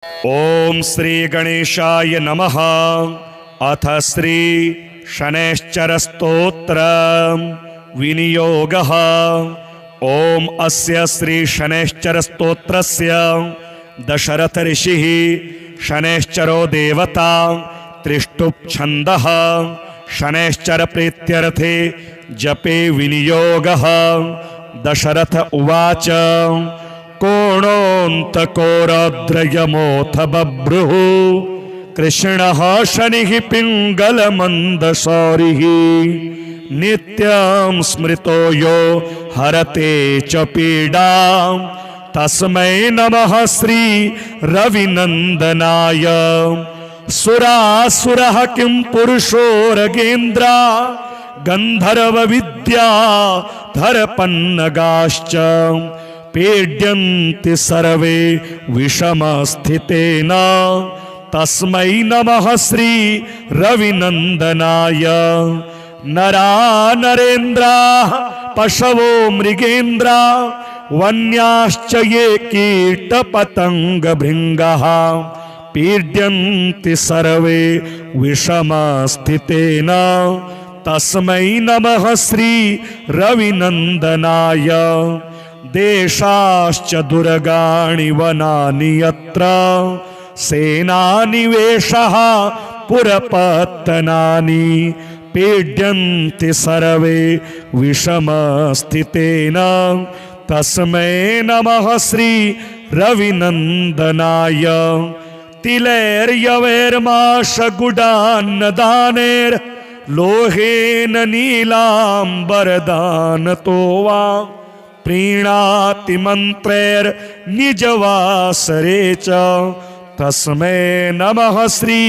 ओम श्री गणेशाय नमः। अथ श्री शनैश्चर स्तोत्र विनियोगः। ओम अस्य श्री शनैश्चर स्तोत्रस्य दशरथ ऋषिः शनैश्चरो देवता त्रिष्टुप् छन्दः शनैश्चर प्रीत्यर्थे जपे विनियोगः। दशरथ उवाच कोणोऽन्तकोरद्रयमोऽथ बभ्रुः कृष्णः शनिः पिङ्गलमन्दशौरिः नित्यं स्मृतो यो हरते च पीडां तस्मै नमः श्री रविनन्दनाय। सुरासुरः किं पुरुषोरगेन्द्रा गन्धर्व विद्या धरपन्नगाश्च पीड्यन्ति सर्वे विषमस्थितेन तस्मै नमः श्री रविनन्दनाय। नरा नरेन्द्राः पशवो मृगेन्द्रा वन्याश्च ये कीटपतङ्गभृङ्गः पीड्यन्ति सर्वे विषमस्थितेन तस्मै नमः श्री रविनन्दनाय। देशाश्च दुर्गाणि वनानि यत्र सेनानिवेशः पुरपत्तनानि पीड्यन्ति सर्वे विषमस्थितेन तस्मै नमः श्री रविनन्दनाय। तिलैर्यवैर्माशगुडान्नदानैर्लोहेन नीलाम्बरदानतो वा प्रीणाति मन्त्रैर्निजवासरे च तस्मै नमः श्री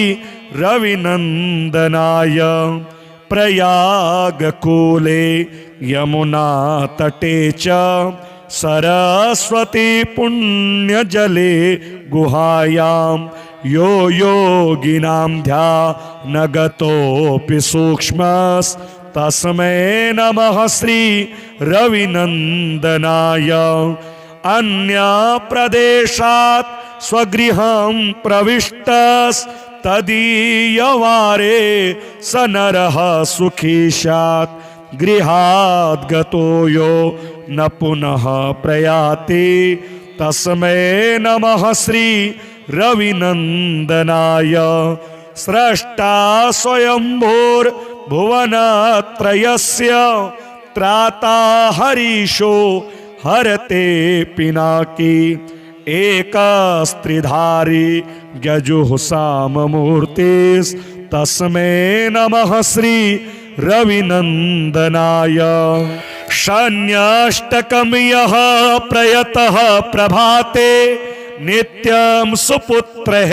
रविनन्दनाय। प्रयागकूले यमुनातटे च सरस्वती पुण्यजले गुहायां यो योगिनां ध्यानगतोऽपि सूक्ष्मस् तस्मै नमः श्री रविनन्दनाय। अन्यप्रदेशात् स्वगृहं प्रविष्टस्तदीयवारे स नरः सुखी स्यात् गृहाद् गतो यो न पुनः प्रयाति तस्मै नमः श्री रविनन्दनाय। स्रष्टा स्वयंभूर्भुवनत्रयस्य त्राता हरीशो हरते पिनाकी एकस्त्रिधारी यजुःसाममूर्तिस्तस्मै नमः श्री रविनन्दनाय। शन्याष्टकं यः प्रयतः प्रभाते नित्यं सुपुत्रः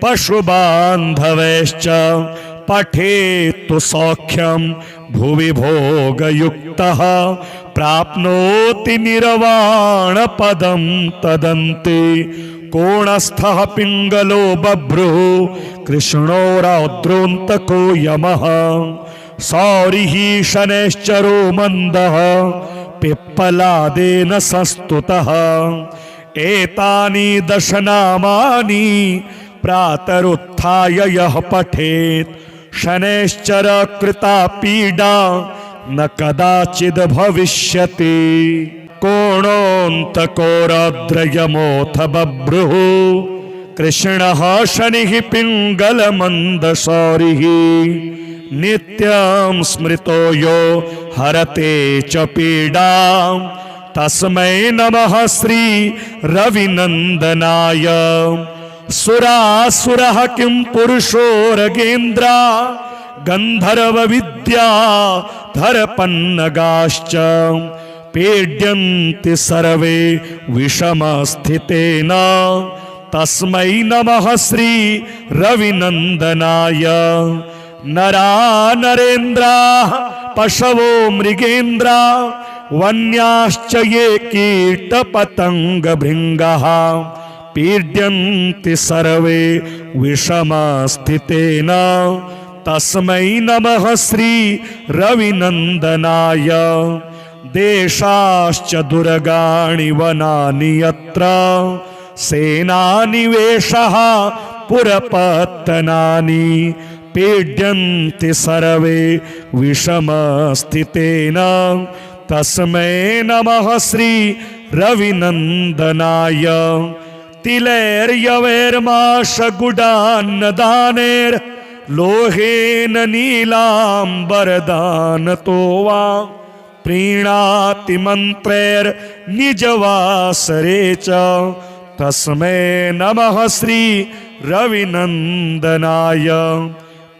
पशुबान्धवैश्च पठेत्तु सौख्यं भुवि भोगयुक्तः प्राप्नोति निर्वाणपदं तदन्ते। कोणस्थः पिङ्गलो बभ्रुः कृष्णो रौद्रोऽन्तको यमः सौरिः शनैश्चरो मन्दः पिप्पलादेन संस्तुतः। एतानि दशनामानि प्रातरुत्थाय यः पठेत् शनैश्चर कृता पीडा न कदाचिद् भविष्यति। कोणोऽन्तकोरद्रयमोऽथ बभ्रुः कृष्णः शनिः पिङ्गलमन्दशौरिः नित्यं स्मृतो यो हरते च पीडां तस्मै नमः श्री रविनन्दनाय। सुरासुरः किं पुरुषोरगेन्द्रा गन्धर्व विद्या धरपन्नगाश्च पीड्यन्ति सर्वे विषमस्थितेन तस्मै नमः श्री रविनन्दनाय। नरा नरेन्द्राः पशवो मृगेन्द्रा वन्याश्च ये कीटपतङ्गभृङ्गः पीड्यन्ति सर्वे विषमस्थितेन तस्मै नमः श्री रविनन्दनाय। देशाश्च दुर्गाणि वनानि यत्र सेनानिवेशः पुरपत्तनानि पीड्यन्ति सर्वे विषमस्थितेन तस्मै नमः श्री रविनन्दनाय तिलैर्यवैर्माशगुडान्नदानेर् लोहेन नीलाम्बरदानतो वा प्रीणाति मन्त्रैर्निजवासरे च तस्मै नमः श्री रविनन्दनाय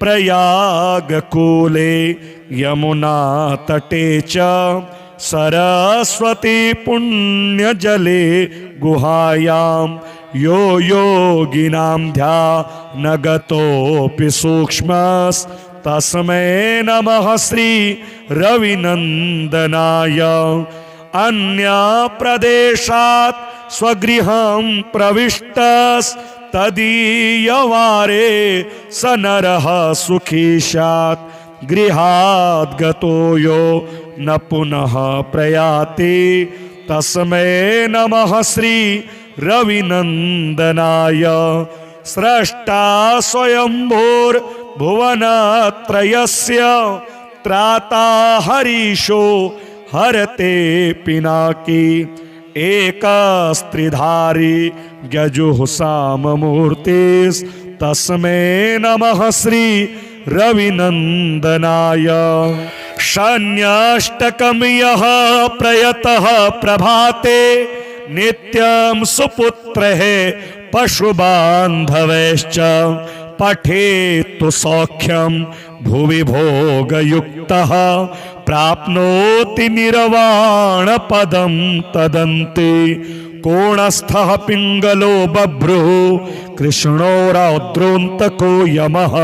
प्रयागकूले यमुनातटे च सरस्वती पुण्यजले गुहायां यो योगिनां ध्यानगतोऽपि सूक्ष्मस्तस्मै नमः श्री रविनन्दनाय अन्यप्रदेशात् स्वगृहं प्रविष्टस्तदीयवारे स नरः सुखी स्यात् गृहाद् गतो यो न पुनः प्रयाति तस्मै नमः श्री रविनन्दनाय स्रष्टा स्वयंभूर्भुवनत्रयस्य त्राता हरीशो हरते पिनाकी एकस्त्रिधारी गजुःसाममूर्तिस्तस्मै नमः श्री रविनन्दनाय शन्याष्टकं यः प्रयतः प्रभाते नित्यं सुपुत्रः पशुबान्धवैश्च पठेत्तु सौख्यं भुवि भोगयुक्तः प्राप्नोति निर्वाणपदं तदन्ते कोणस्थः पिङ्गलो बभ्रुः कृष्णो रौद्रोऽन्तको यमः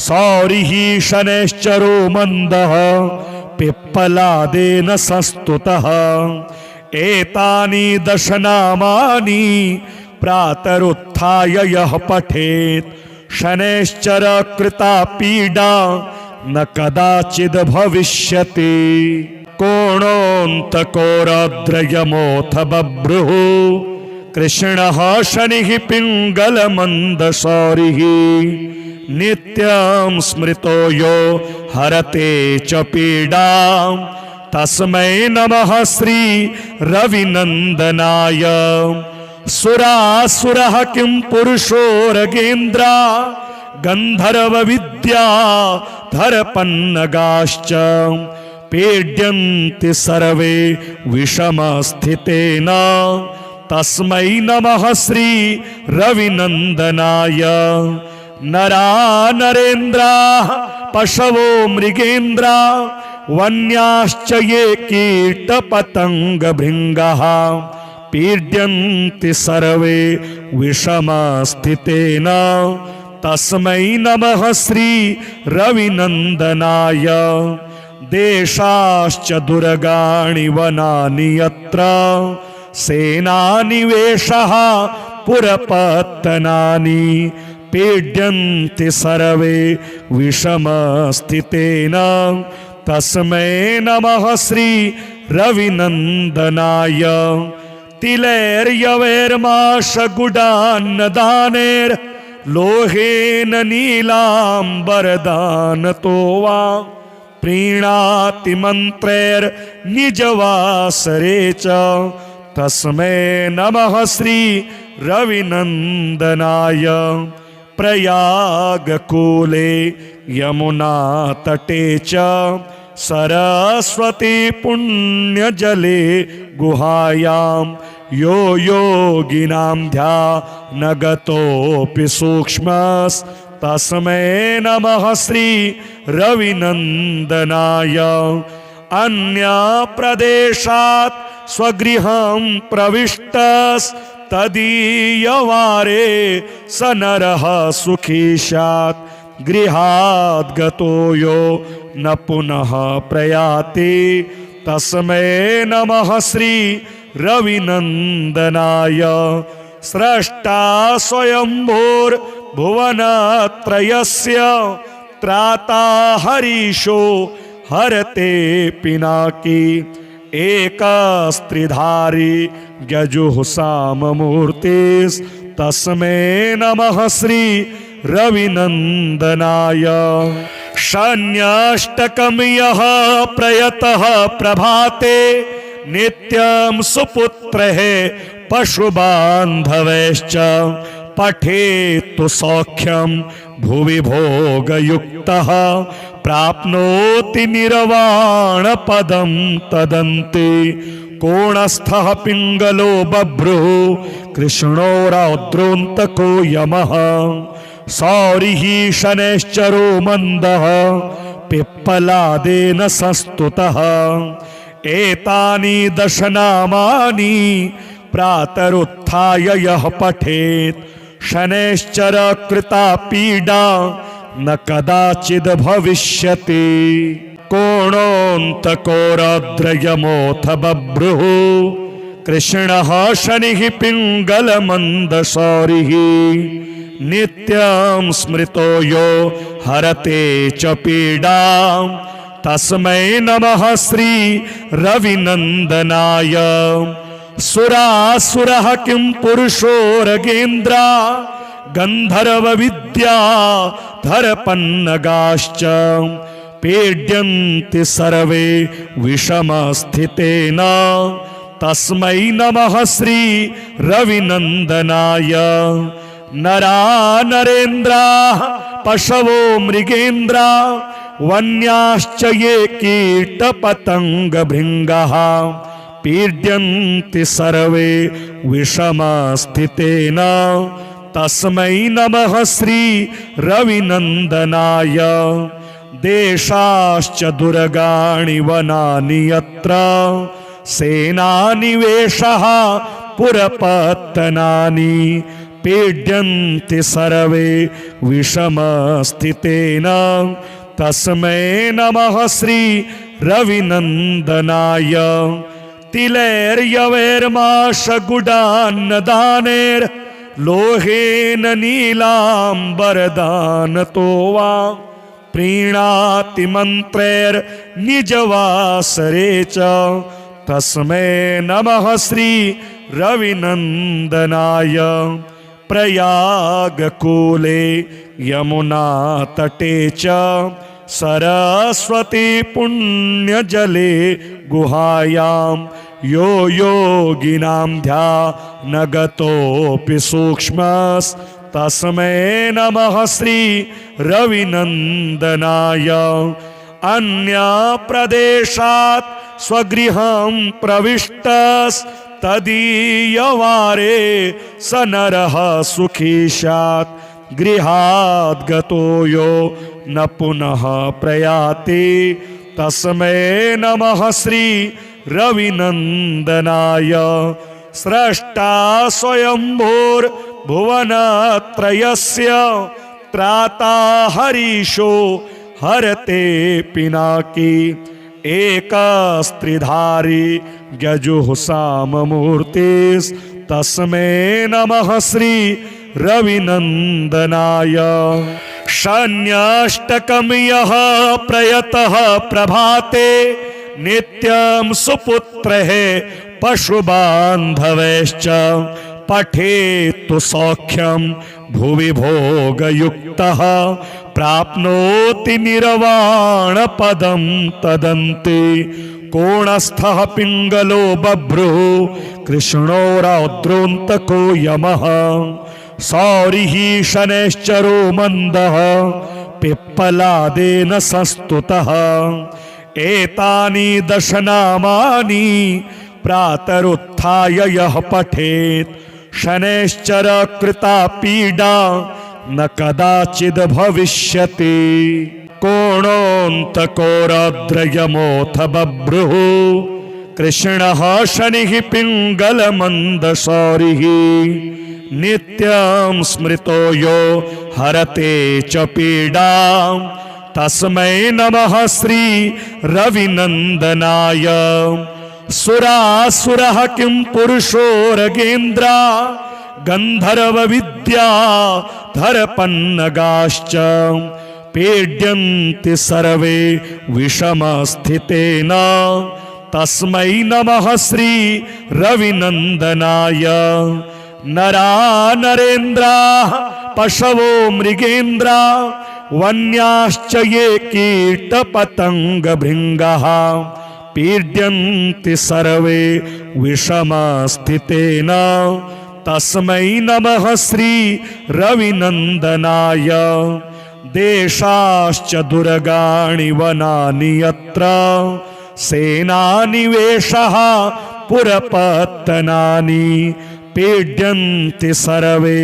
सौरिः शनैश्चरो मन्दः पिप्पलादेन संस्तुतः एतानि दशनामानि प्रातरुत्थाय यः पठेत् शनैश्चर कृता पीडा न कदाचिद् भविष्यति कोणोऽन्तको रौद्रयमोऽथ बभ्रुः कृष्णः शनिः पिङ्गलमन्दशौरिः नित्यं स्मृतो यो हरते च पीडां तस्मै नमः श्री रविनन्दनाय सुरासुरः किं पुरुषो रगेन्द्रा गन्धर्वविद्या धरपन्नगाश्च पीड्यन्ति सर्वे विषमस्थितेन तस्मै नमः श्री रविनन्दनाय नरा नरेन्द्राः पशवो मृगेन्द्रा वन्याश्च ये कीटपतङ्गभृङ्गः पीड्यन्ति सर्वे विषमस्थितेन तस्मै नमः श्री रविनन्दनाय देशाश्च दुर्गाणि वनानि यत्र सेनानिवेशः पुरपत्तनानि पीड्यन्ति सर्वे विषमस्थितेन तस्मै नमः श्री रविनन्दनाय तिलैर्यवैर्माशगुडान्नदानेर् लोहेन नीलाम्बरदानतो वा प्रीणाति मन्त्रैर्निजवासरे च तस्मै नमः श्री रविनन्दनाय प्रयागकूले यमुनातटे च सरस्वती पुण्यजले गुहायां यो योगिनां ध्यानगतोऽपि सूक्ष्मस्तस्मै नमः श्री रविनन्दनाय अन्यप्रदेशात् स्वगृहं प्रविष्टस्तदीयवारे स नरः सुखी स्यात् गृहाद् गतो यो न पुनः प्रयाति तस्मै नमः श्री रविनन्दनाय स्रष्टा स्वयंभूर्भुवनत्रयस्य त्राता हरीशो हरते पिनाकी एकस्त्रिधारी यजुः साममूर्तिस्तस्मै नमः श्री रविनन्दनाय। शन्याष्टकं यः प्रयतः प्रभाते नित्यं सुपुत्रः पशुबान्धवैश्च पठेत्तु सौख्यं भुवि भोगयुक्तः प्राप्नोति निर्वाणपदं तदन्ते। कोणस्थः पिङ्गलो बभ्रुः कृष्णो रौद्रोऽन्तको यमः सौरिः शनैश्चरो मन्दः पिप्पलादेन संस्तुतः। एतानि दश नामानि प्रातरुत्थाय यः पठेत् शनैश्चर कृता पीडा न कदाचिद् भविष्यति। कोणोऽन्तको रौद्रयमोऽथ बभ्रुः कृष्णः शनिः पिङ्गलमन्दशौरिः नित्यं स्मृतो यो हरते च पीडां तस्मै नमः श्री रविनन्दनाय। सुरासुरः किं पुरुषोरगेन्द्रा गन्धर्व विद्या धरपन्नगाश्च पीड्यन्ति सर्वे विषमस्थितेन तस्मै नमः श्री रविनन्दनाय। नरा नरेन्द्राः पशवो मृगेन्द्रा वन्याश्च ये कीटपतङ्गभृङ्गाः पीड्यन्ति सर्वे विषमस्थितेन तस्मै नमः श्री रविनन्दनाय। देशाश्च दुर्गाणि वनानि यत्र सेनानिवेशः पुरपत्तनानि पीड्यन्ति सर्वे विषमस्थितेन तस्मै नमः श्री रविनन्दनाय। तिलैर्यवैर्माशगुडान्नदानैर्लोहेन नीलाम्बरदानतो वा प्रीणाति मन्त्रैर्निजवासरे च तस्मै नमः श्री रविनन्दनाय। प्रयागकूले यमुनातटे च सरस्वती पुण्यजले गुहायां यो योगिनां ध्यानगतोऽपि सूक्ष्मस्तस्मै नमः श्री रविनन्दनाय। अन्यप्रदेशात् स्वगृहं प्रविष्टस्तदीयवारे स नरः सुखी स्यात् गृहाद् गतो यो न पुनः प्रयाति तस्मै नमः श्री रविनन्दनाय। स्रष्टा स्वयंभूर्भुवनत्रयस्य त्राता हरीशो हरते पिनाकी एकस्त्रिधारी यजुः साममूर्तिस्तस्मै नमः श्री रविनन्दनाय। शन्याष्टकं यः प्रयतः प्रभाते नित्यं सुपुत्रः पशुबान्धवैश्च पठेत्तु सौख्यं भुवि भोगयुक्तः प्राप्नोति निर्वाणपदं तदन्ते। कोणस्थः पिङ्गलो बभ्रुः कृष्णो रौद्रोऽन्तको यमः सौरिः शनैश्चरो मन्दः पिप्पलादेन संस्तुतः। एतानि दश नामानि प्रातरुत्थाय यः पठेत् शनैश्चर कृता पीडा न कदाचिद् भविष्यति। कोणोऽन्तको रौद्रयमोऽथ बभ्रुः कृष्णः शनिः पिङ्गलमन्दशौरिः नित्यं स्मृतो यो हरते च पीडां तस्मै नमः श्री रविनन्दनाय। सुरासुरः किं पुरुषोरगेन्द्रा गन्धर्व विद्या धरपन्नगाश्च पीड्यन्ति सर्वे विषमस्थितेन तस्मै नमः श्री रविनन्दनाय। नरा नरेन्द्रा पशवो मृगेन्द्रा वन्याश्च ये कीटपतङ्गभृङ्गः पीड्यन्ति सर्वे विषमस्थितेन तस्मै नमः श्री रविनन्दनाय। देशाश्च दुर्गाणि वनानि यत्र सेनानिवेशः पुरपत्तनानि पीड्यन्ति सर्वे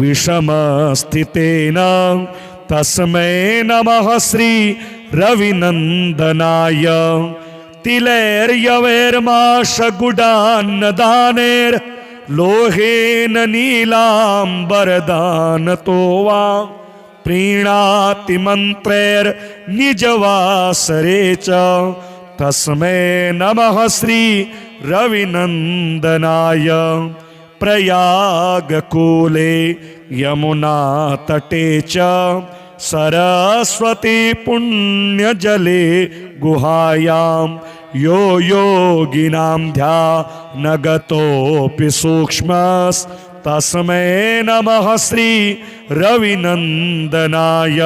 विषमस्थितेन तस्मै नमः श्री रविनन्दनाय। तिलैर्यवैर्माशगुडान्नदानेर् लोहेन नीलाम्बरदानतो वा प्रीणाति मन्त्रैर्निजवासरे च तस्मै नमः श्री रविनन्दनाय। प्रयागकूले यमुनातटे च सरस्वती पुण्यजले गुहायां यो योगिनां ध्यानगतोऽपि सूक्ष्मस्तस्मै नमः श्री रविनन्दनाय।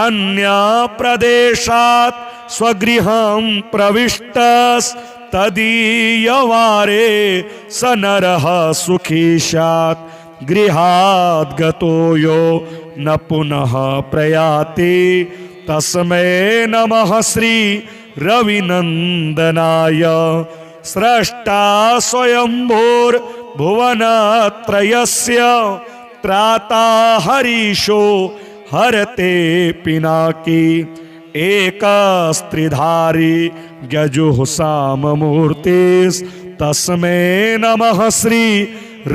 अन्यप्रदेशात् स्वगृहं प्रविष्टस्तदीयवारे स नरः सुखी स्यात् गृहाद् गतो यो न पुनः प्रयाति तस्मै नमः श्री रविनन्दनाय। स्रष्टा स्वयंभूर्भुवनत्रयस्य त्राता हरीशो हरते पिनाकी एकस्त्रिधारी यजुः साममूर्तिस्तस्मै नमः श्री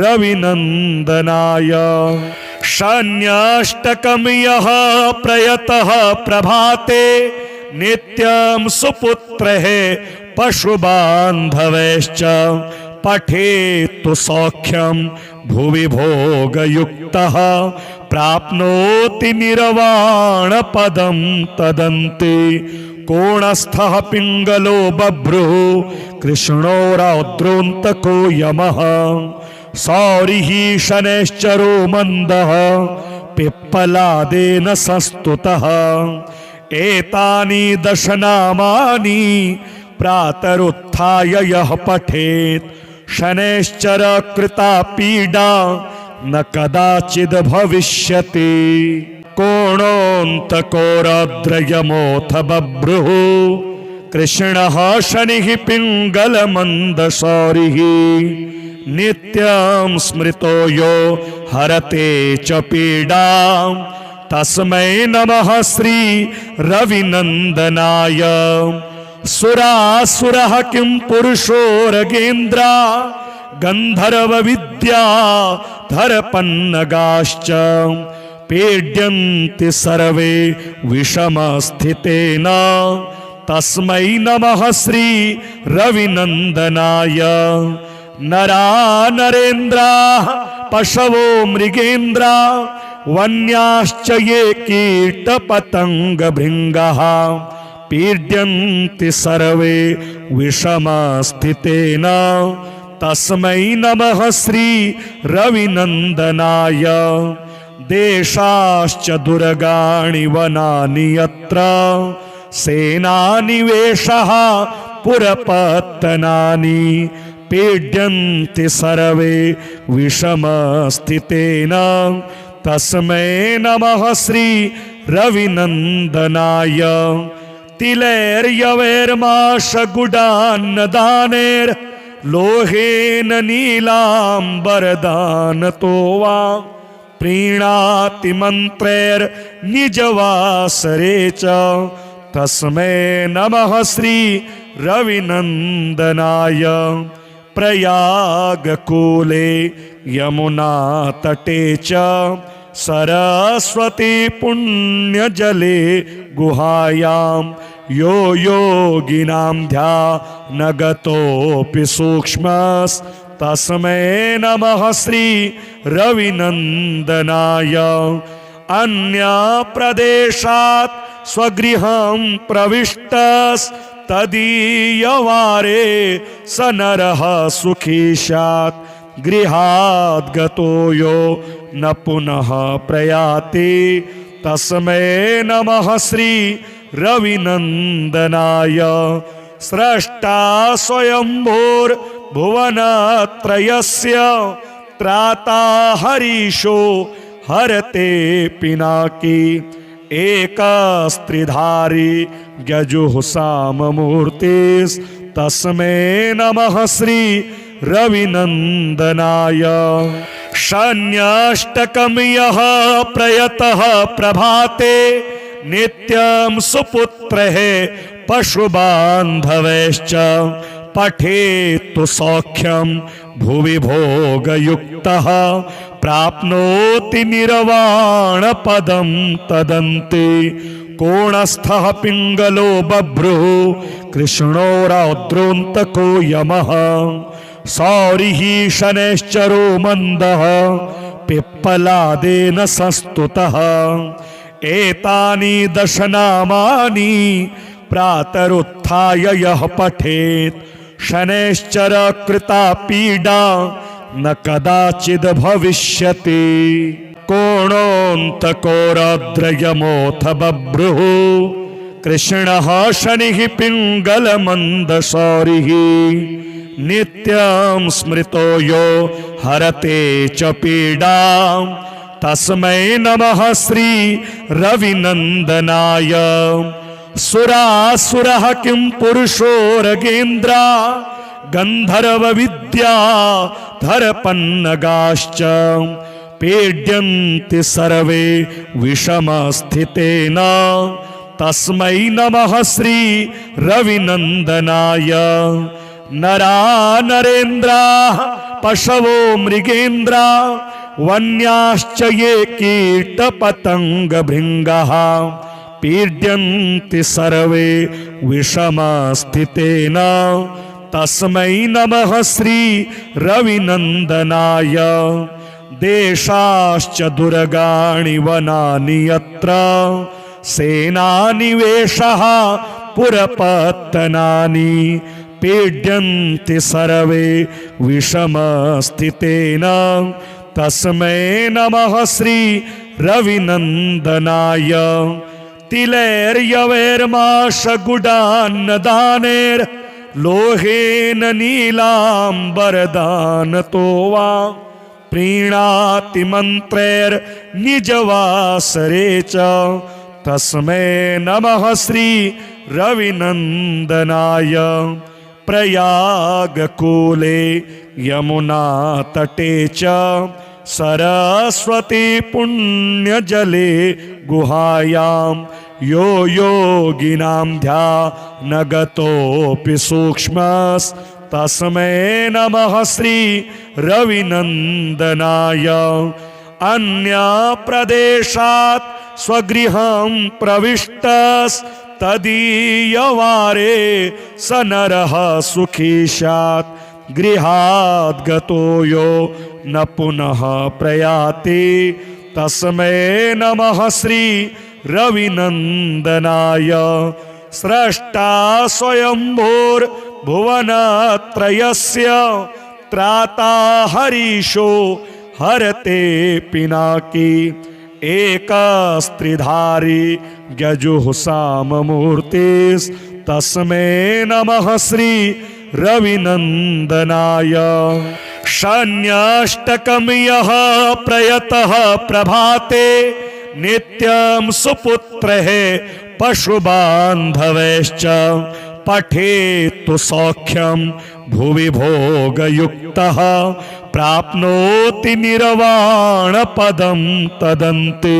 रविनन्दनाय। शन्याष्टकं यः प्रयतः प्रभाते नित्यं सुपुत्रः पशुबान्धवैश्च पठेत्तु सौख्यं भुवि भोगयुक्तः प्राप्नोति निर्वाणपदं तदन्ते। कोणस्थः पिङ्गलो बभ्रुः कृष्णो रौद्रोऽन्तको यमः सौरिः शनैश्चरो मन्दः पिप्पलादेन संस्तुतः। एतानि दशनामानि प्रातरुत्थाय यः पठेत् शनैश्चर कृता पीडा न कदाचिद् भविष्यति। कोणोऽन्तको रौद्रयमोऽथ बभ्रुः कृष्णः शनिः पिङ्गलमन्दशौरिः नित्यं स्मृतो यो हरते च पीडां तस्मै नमः श्री रविनन्दनाय। सुरासुरः किं पुरुषो रगेन्द्रा गन्धर्वविद्या धरपन्नगाश्च पीड्यन्ति सर्वे विषमस्थितेन तस्मै नमः श्री रविनन्दनाय। नरा नरेन्द्रा पशवो मृगेन्द्रा वन्याश्च ये कीटपतङ्गभृङ्गः पीड्यन्ति सर्वे विषमस्थितेन तस्मै नमः श्री रविनन्दनाय। देशाश्च दुर्गाणि वनानि यत्र सेनानिवेशः पुरपत्तनानि पीड्यन्ति सर्वे विषमस्थितेन तस्मै नमः श्री रविनन्दनाय। तिलैर्यवैर्माशगुडान्नदानेर् लोहेन नीलाम्बरदानतो वा प्रीणाति मन्त्रैर्निजवासरे च तस्मै नमः श्री रविनन्दनाय। प्रयागकूले यमुनातटे च सरस्वती पुण्यजले गुहायां यो योगिनां ध्यानगतोऽपि सूक्ष्मस्तस्मै नमः श्री रविनन्दनाय। अन्यप्रदेशात् स्वगृहं प्रविष्टस्तदीयवारे तदीयवारे स नरः सुखी स्यात् गृहाद् गतो यो न पुनः प्रयाति तस्मै नमः श्री रविनन्दनाय स्रष्टा स्वयंभूर्भुवनत्रयस्य त्राता हरीशो हरते पिनाकी एकस्त्रिधारी यजुः साममूर्तिस्तस्मै नमः श्री रविनन्दनाय शन्याष्टकं यः प्रयतः प्रभाते नित्यं सुपुत्रः पशुबान्धवैश्च पठेत्तु सौख्यं भुवि भोगयुक्तः प्राप्नोति निर्वाणपदं तदन्ते कोणस्थः पिङ्गलो बभ्रुः कृष्णो रौद्रोऽन्तको यमः सौरिः शनैश्चरो मन्दः पिप्पलादेन संस्तुतः एतानि दशनामानि प्रातरुत्थाय यः पठेत् शनैश्चर कृता पीडा न कदाचिद् भविष्यति कोणोऽन्तको रौद्रयमोऽथ बभ्रुः कृष्णः शनिः पिङ्गलमन्दशौरिः नित्यं स्मृतो यो हरते च पीडां तस्मै नमः श्री रविनन्दनाय सुरासुरः किं पुरुषो रगेन्द्रा गन्धर्व विद्या धरपन्नगाश्च पीड्यन्ति सर्वे विषमस्थितेन तस्मै नमः श्री रविनन्दनाय नरा नरेन्द्रा पशवो मृगेन्द्रा वन्याश्च ये कीटपतङ्गभृङ्गः पीड्यन्ति सर्वे विषमस्थितेन तस्मै नमः श्री रविनन्दनाय देशाश्च दुर्गाणि वनानि यत्र सेनानिवेशः पुरपत्तनानि पीड्यन्ति सर्वे विषमस्थितेन तस्मै नमः श्री रविनन्दनाय तिलैर्यवैर्माशगुडान्नदानैर् लोहेन नीलाम्बरदानतो वा प्रीणाति मन्त्रैर्निजवासरे च तस्मै नमः श्री रविनन्दनाय प्रयागकूले यमुनातटे च सरस्वती पुण्यजले गुहायां यो योगिनां ध्यानगतोऽपि सूक्ष्मस्तस्मै नमः श्री रविनन्दनाय अन्यप्रदेशात् स्वगृहं प्रविष्टस्तदीयवारे स नरः सुखी स्यात् गृहाद् गतो यो न पुनः प्रयाति तस्मै नमः श्री रविनन्दनाय स्रष्टा स्वयंभूर्भुवनत्रयस्य त्राता हरीशो हरते पिनाकी एकस्त्रिधारी यजुः साममूर्तिस्तस्मै नमः श्री रविनन्दनाय शन्याष्टकं यः प्रयतः प्रभाते नित्यं सुपुत्रः पशुबान्धवैश्च पठेत्तु सौख्यं भुवि भोगयुक्तः प्राप्नोति निर्वाणपदं तदन्ते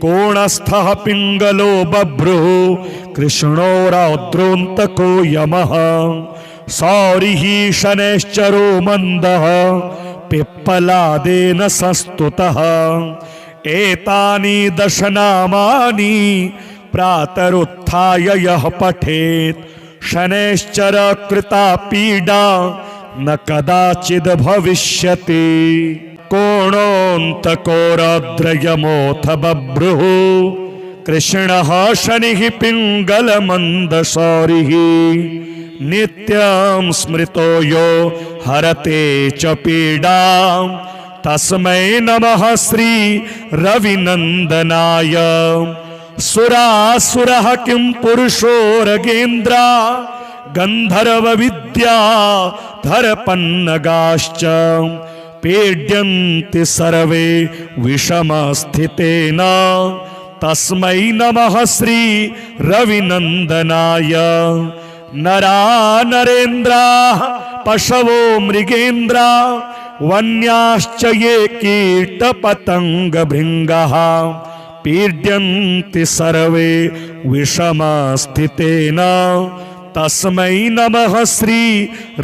कोणस्थः पिङ्गलो बभ्रुः कृष्णो रौद्रोऽन्तको यमः सौरिः शनैश्चरो मन्दः पिप्पलादेन संस्तुतः एतानि दशनामानि प्रातरुत्थाय यः पठेत् शनैश्चर कृता पीडा न कदाचिद् भविष्यति कोणोऽन्तको रौद्रयमोऽथ बभ्रुः कृष्णः शनिः पिङ्गलमन्दशौरिः नित्यं स्मृतो यो हरते च पीडां तस्मै नमः श्री रविनन्दनाय सुरासुरः किं पुरुषोरगेन्द्रा गन्धर्व विद्या धरपन्नगाश्च पीड्यन्ति सर्वे विषमस्थितेन तस्मै नमः श्री रविनन्दनाय नरा नरेन्द्राः पशवो मृगेन्द्रा वन्याश्च ये कीटपतङ्गभृङ्गः पीड्यन्ति सर्वे विषमस्थितेन तस्मै नमः श्री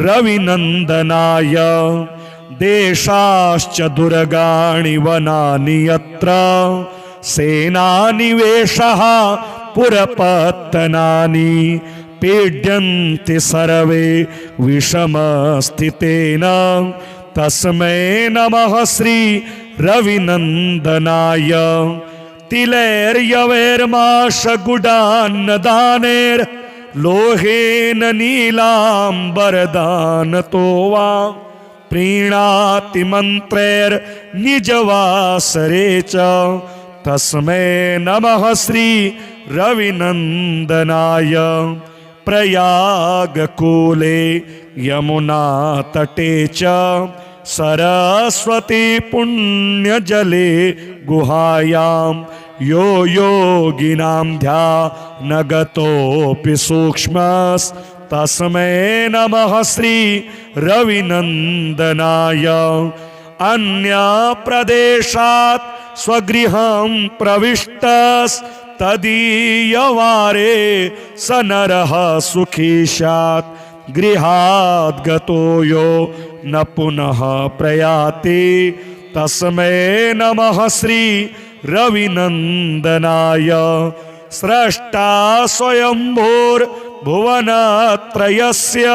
रविनन्दनाय देशाश्च दुर्गाणि वनानि यत्र सेनानिवेशः पुरपत्तनानि पीड्यन्ति सर्वे विषमस्थितेन तस्मै नमः श्री रविनन्दनाय तिलैर्यवैर्माशगुडान्नदानेर् लोहेन नीलाम्बरदानतो वा प्रीणाति मन्त्रैर्निजवासरे च तस्मै नमः श्री रविनन्दनाय प्रयागकूले यमुनातटे च सरस्वती पुण्यजले गुहायां यो योगिनां ध्यानगतोऽपि सूक्ष्मस्तस्मै नमः श्री रविनन्दनाय अन्यप्रदेशात् स्वगृहं प्रविष्टस्तदीयवारे स नरः सुखी स्यात् गृहाद् गतो यो न पुनः प्रयाति तस्मै नमः श्री रविनन्दनाय स्रष्टा स्वयंभूर्भुवनत्रयस्य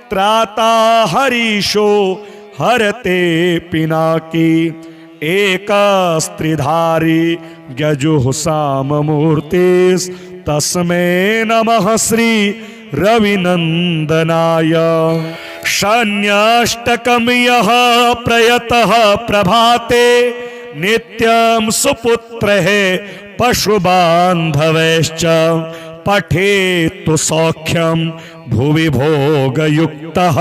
त्राता हरीशो हरते पिनाकी एकस्त्रिधारी यजुः साममूर्तिस्तस्मै नमः श्री रविनन्दनाय शन्याष्टकं यः प्रयतः प्रभाते नित्यं सुपुत्रः पशुबान्धवैश्च पठेत्तु सौख्यं भुवि भोगयुक्तः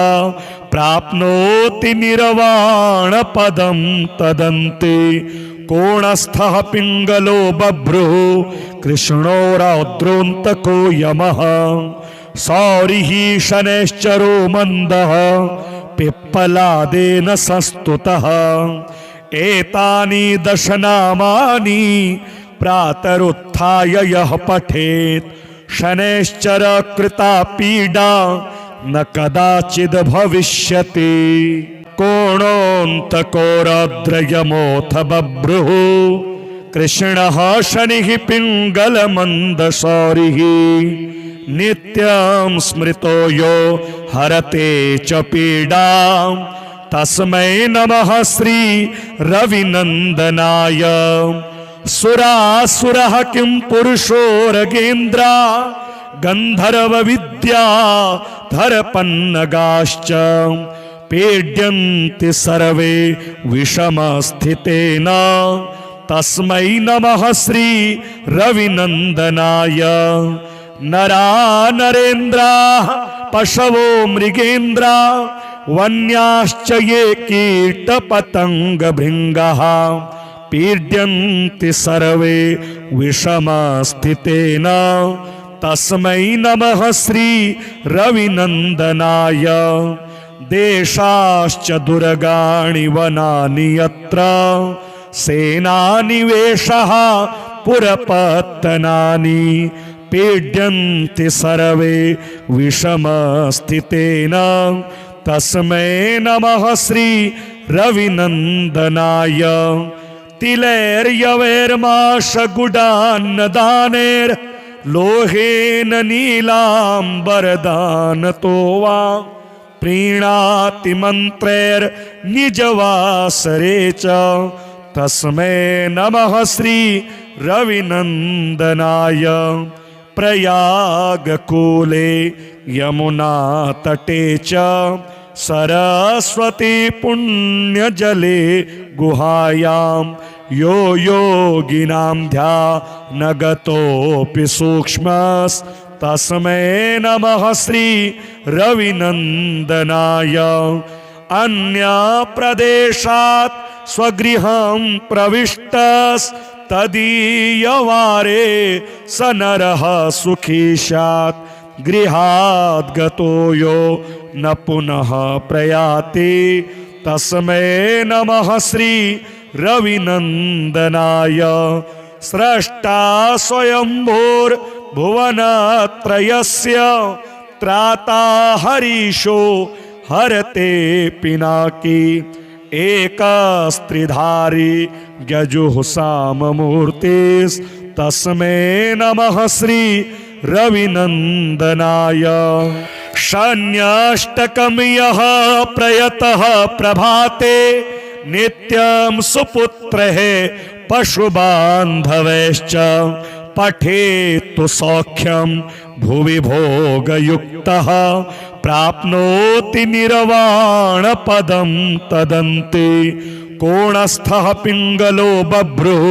प्राप्नोति निर्वाणपदं तदन्ते कोणस्थः पिङ्गलो बभ्रुः कृष्णो रौद्रोऽन्तको यमः सौरिः शनैश्चरो मन्दः पिप्पलादेन संस्तुतः एतानि दशनामानि प्रातरुत्थाय यः पठेत् शनैश्चर कृता पीडा न कदाचिद् भविष्यति कोणोऽन्तको रौद्रयमोऽथ बभ्रुः कृष्णः शनिः पिङ्गलमन्दशौरिः नित्यं स्मृतो यो हरते च पीडां तस्मै नमः श्री रविनन्दनाय सुरासुरः किं पुरुषोरगेन्द्रा गन्धर्व विद्या धरपन्नगाश्च पीड्यन्ति सर्वे विषमस्थितेन तस्मै नमः श्री रविनन्दनाय नरा नरेन्द्राः पशवो मृगेन्द्रा वन्याश्च ये कीटपतङ्गभृङ्गः पीड्यन्ति सर्वे विषमस्थितेन तस्मै नमः श्री रविनन्दनाय देशाश्च दुर्गाणि वनानि यत्र सेनानिवेशः पुरपत्तनानि पीड्यन्ति सर्वे विषमस्थितेन तस्मै नमः श्री रविनन्दनाय तिलैर्यवैर्माशगुडान्नदानेर् लोहेन नीलाम्बरदानतो वा प्रीणाति मन्त्रैर्निजवासरे च तस्मै नमः श्री रविनन्दनाय प्रयागकूले यमुनातटे च सरस्वती पुण्यजले गुहायां यो योगिनां ध्यानगतोऽपि सूक्ष्मस्तस्मै नमः श्री रविनन्दनाय। अन्यप्रदेशात् स्वगृहं प्रविष्टस्तदीयवारे स नरः सुखी स्यात् गृहाद् गतो यो न पुनः प्रयाति तस्मै नमः श्री रविनन्दनाय। स्रष्टा स्वयंभूर्भुवनत्रयस्य त्राता हरीशो हरते पिनाकी एकस्त्रिधारी गजुःसाममूर्तिस्तस्मै नमः श्री रविनन्दनाय। शन्याष्टकं यः प्रयतः प्रभाते नित्यं सुपुत्रः पशुबान्धवैश्च पठेत्तु सौख्यं भुवि भोगयुक्तः प्राप्नोति निर्वाणपदं तदन्ते। कोणस्थः पिङ्गलो बभ्रुः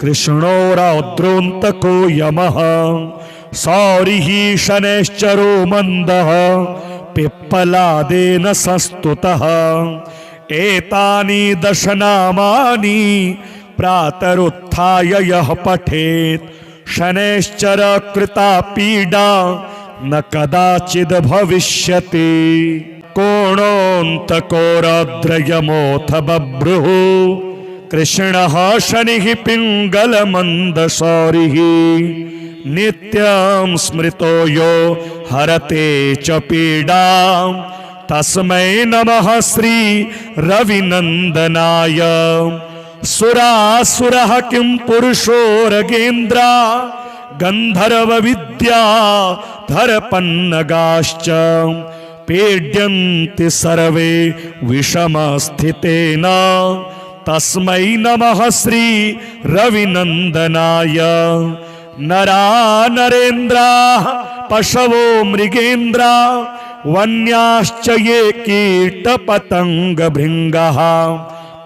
कृष्णो रौद्रोऽन्तको यमः सौरिः शनैश्चरो मन्दः पिप्पलादेन संस्तुतः। एतानि दशनामानि प्रातरुत्थाय यः पठेत् शनैश्चर कृता पीडा न कदाचिद् भविष्यति। कोणोऽन्तको रौद्रयमोऽथ बभ्रुः कृष्णः शनिः पिङ्गलमन्दसौरिः नित्यं स्मृतो यो हरते च पीडां तस्मै नमः श्री रविनन्दनाय। सुरासुरः किं पुरुषोरगेन्द्रा गन्धर्वविद्या धरपन्नगाश्च पीड्यन्ति सर्वे विषमस्थितेन तस्मै नमः श्री रविनन्दनाय। नरा नरेन्द्राः पशवो मृगेन्द्रा वन्याश्च ये कीटपतङ्गभृङ्गाः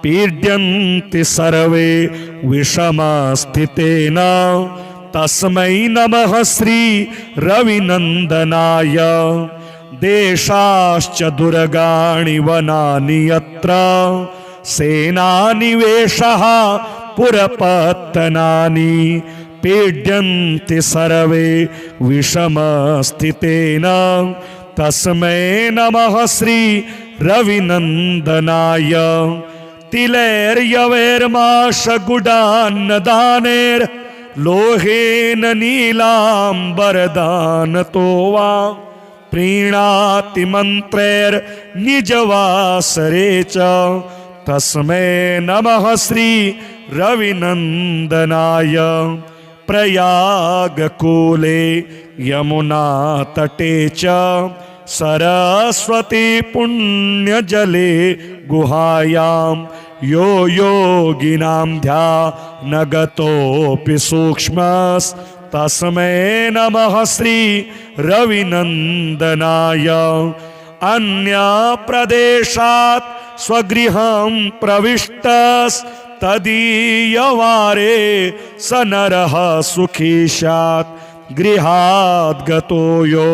पीड्यन्ति सर्वे विषमस्थितेन तस्मै नमः श्री रविनन्दनाय। देशाश्च दुर्गाणि वनानि यत्र सेनानिवेशः पुरपत्तनानि पीड्यन्ति सर्वे विषमस्थितेन तस्मै नमः श्री रविनन्दनाय। तिलैर्यवैर्माशगुडान्नदानैर्लोहेन नीलाम्बरदानतो वा प्रीणाति मन्त्रैर्निजवासरे च तस्मै नमः श्री रविनन्दनाय। प्रयागकूले यमुनातटे च सरस्वती पुण्यजले गुहायां यो योगिनां ध्यानगतोऽपि सूक्ष्मस्तस्मै नमः श्री रविनन्दनाय। अन्यप्रदेशात् स्वगृहं प्रविष्टस्तदीयवारे स नरः सुखी स्यात् गृहाद् गतो यो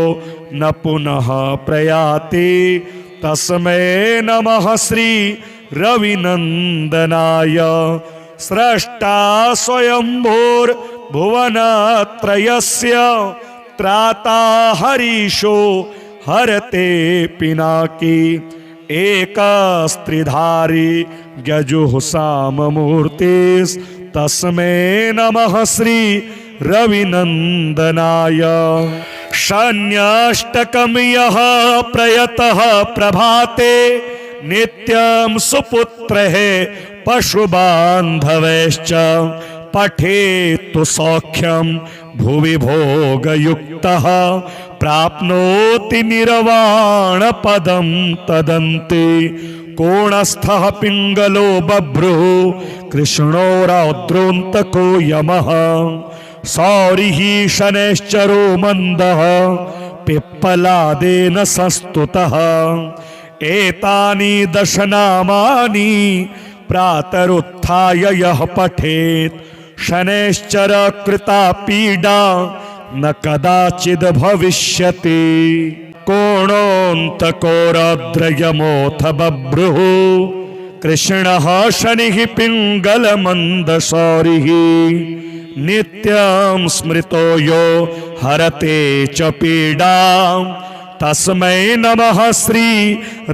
न पुनः प्रयाति तस्मै नमः श्री रविनन्दनाय। स्रष्टा स्वयंभूर्भुवनत्रयस्य त्राता हरीशो हरते पिनाकी एकस्त्रिधारी गजुःसाममूर्तिस्तस्मै नमः श्री रविनन्दनाय। शन्याष्टकं यः प्रयतः प्रभाते नित्यं सुपुत्रः पशुबान्धवैश्च पठेत्तु सौख्यं भुवि भोगयुक्तः प्राप्नोति निर्वाणपदं तदन्ते। कोणस्थः पिङ्गलो बभ्रुः कृष्णो रौद्रोऽन्तको यमः सौरिः शनैश्चरो मन्दः पिप्पलादेन संस्तुतः एतानि दशनामानि प्रातरुत्थाय यः पठेत् शनैश्चर कृता पीडा न कदाचिद् भविष्यति कोणोऽन्तको रौद्रयमोऽथ बभ्रुः कृष्णः शनिः पिङ्गलमन्दशौरिः नित्यं स्मृतो यो हरते च पीडां तस्मै नमः श्री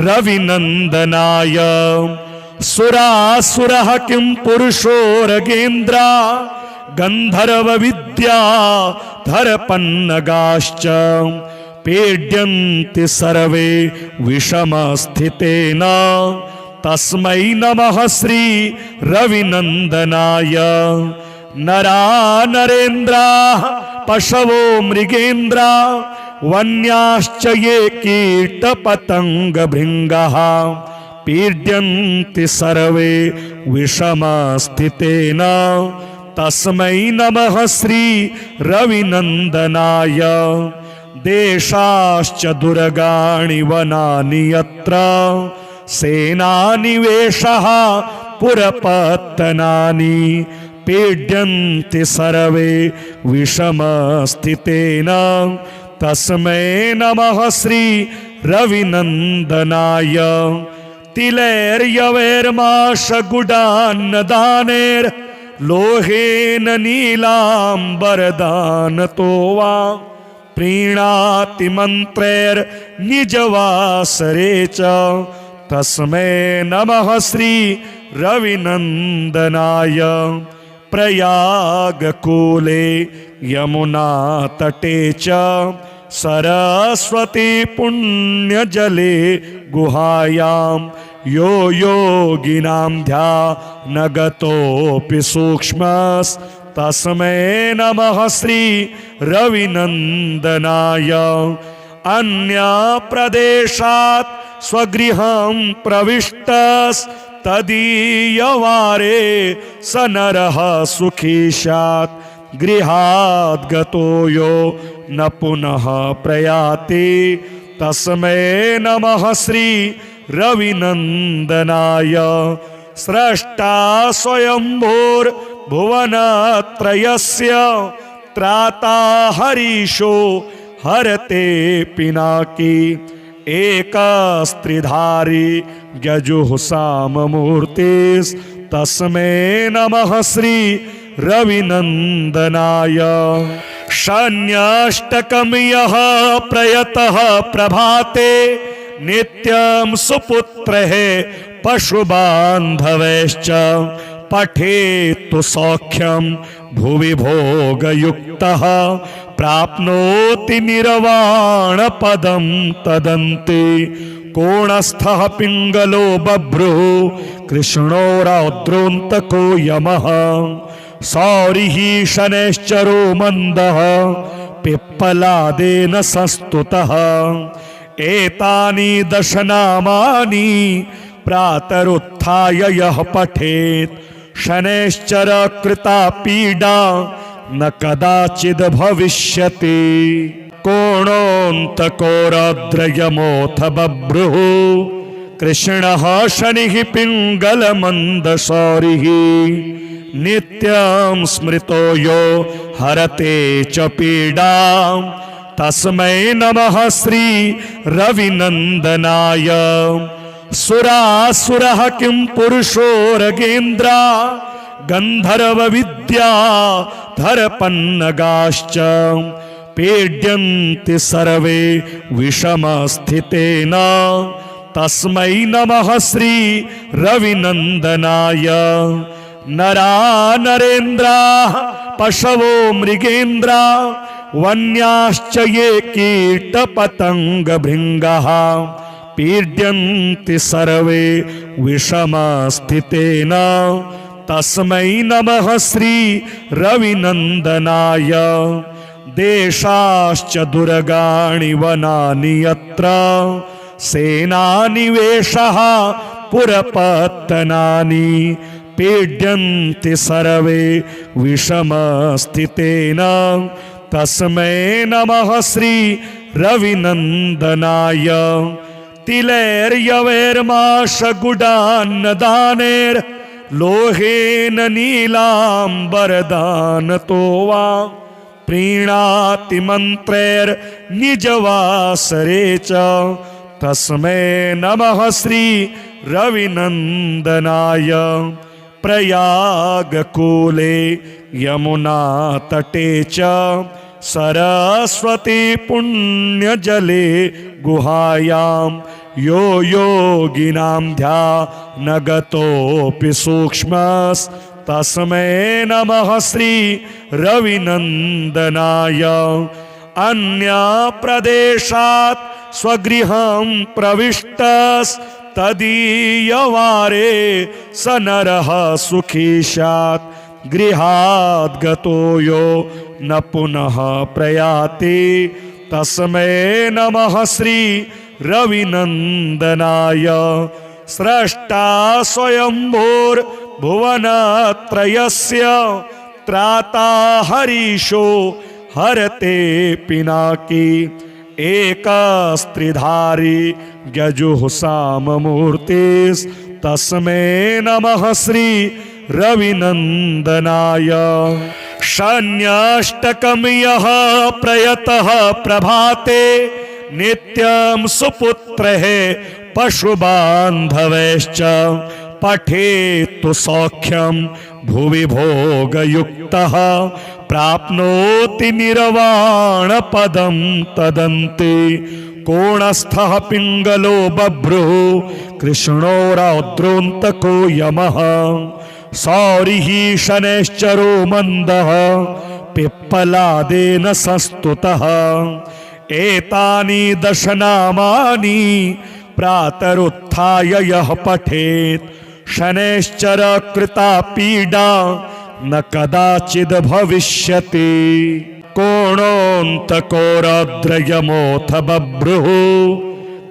रविनन्दनाय सुरासुरः किं पुरुषोरगेन्द्रा गन्धर्व विद्या धरपन्नगाश्च पीड्यन्ति सर्वे विषमस्थितेन तस्मै नमः श्री रविनन्दनाय नरा नरेन्द्राः पशवो मृगेन्द्रा वन्याश्च ये कीटपतङ्गभृङ्गाः पीड्यन्ति सर्वे विषमस्थितेन तस्मै नमः श्री रविनन्दनाय देशाश्च दुर्गाणि वनानि यत्र सेनानिवेशः पुरपत्तनानि पीड्यन्ति सर्वे विषमस्थितेन तस्मै नमः श्री रविनन्दनाय तिलैर्यवैर्माशगुडान्नदानैर् लोहेन नीलाम्बरदानतो वा प्रीणाति मन्त्रैर्निजवासरे च तस्मै नमः श्री रविनन्दनाय प्रयागकूले यमुनातटे च सरस्वती पुण्यजले गुहायां यो योगिनां ध्यानगतोऽपि सूक्ष्मस्तस्मै नमः श्री रविनन्दनाय अन्यप्रदेशात् स्वगृहं प्रविष्टस्तदीयवारे स नरः सुखी स्यात् गृहाद् गतो यो न पुनः प्रयाति तस्मै नमः श्री रविनन्दनाय स्रष्टा स्वयंभूर्भुवनत्रयस्य त्राता हरीशो हरते पिनाकी एकस्त्रिधारी यजुः साममूर्तिस्तस्मै नमः श्री रविनन्दनाय शन्याष्टकं यः प्रयतः प्रभाते नित्यं सुपुत्रः पशुबान्धवैश्च पठेत्तु सौख्यं भुवि भोगयुक्तः प्राप्नोति निर्वाणपदं तदन्ते कोणस्थः पिङ्गलो बभ्रुः कृष्णो रौद्रोऽन्तको यमः सौरिः शनैश्चरो मन्दः पिप्पलादेन संस्तुतः एतानि दशनामानि प्रातरुत्थाय यः पठेत् शनैश्चर कृता पीडा न कदाचिद् भविष्यति कोणोऽन्तको रौद्रयमोऽथ बभ्रुः कृष्णः शनिः पिङ्गलमन्दशौरिः नित्यं स्मृतो यो हरते च पीडां तस्मै नमः श्री रविनन्दनाय सुरासुरः किं पुरुषोरगेन्द्रा गन्धर्व विद्या धरपन्नगाश्च पीड्यन्ति सर्वे विषमस्थितेन तस्मै नमः श्री रविनन्दनाय नरा नरेन्द्राः पशवो मृगेन्द्रा वन्याश्च ये कीटपतङ्गभृङ्गाः पीड्यन्ति सर्वे विषमस्थितेन तस्मै नमः श्री रविनन्दनाय देशाश्च दुर्गाणि वनानि यत्र सेनानिवेशः पुरपत्तनानि पीड्यन्ति सर्वे विषमस्थितेन तस्मै नमः श्री रविनन्दनाय तिलैर्यवैर्माशगुडान्नदानेर् लोहेन नीलाम्बरदानतो वा प्रीणाति मन्त्रैर्निजवासरे च तस्मै नमः श्री रविनन्दनाय प्रयागकूले यमुनातटे च सरस्वती पुण्यजले गुहायां यो योगिनां ध्यानगतोऽपि सूक्ष्मस्तस्मै नमः श्री रविनन्दनाय अन्यप्रदेशात् स्वगृहं प्रविष्टस्तदीयवारे स नरः सुखी स्यात् गृहाद् गतो यो न पुनः प्रयाति तस्मै नमः श्री रविनन्दनाय स्रष्टा स्वयंभूर्भुवनत्रयस्य त्राता हरीशो हरते पिनाकी एकस्त्रिधारी गजुः साममूर्तिस्तस्मै नमः श्री रविनन्दनाय शन्याष्टकं यः प्रयतः प्रभाते नित्यं सुपुत्रः पशुबान्धवैश्च पठेत्तु सौख्यं भुवि भोगयुक्तः प्राप्नोति निर्वाणपदं तदन्ते कोणस्थः पिङ्गलो बभ्रुः कृष्णो रौद्रोऽन्तको यमः सौरिः शनैश्चरो मन्दः पिप्पलादेन संस्तुतः एतानि दशनामानि प्रातरुत्थाय यः पठेत् शनैश्चर कृता पीडा न कदाचिद् भविष्यति कोणोऽन्तको रौद्रयमोऽथ बभ्रुः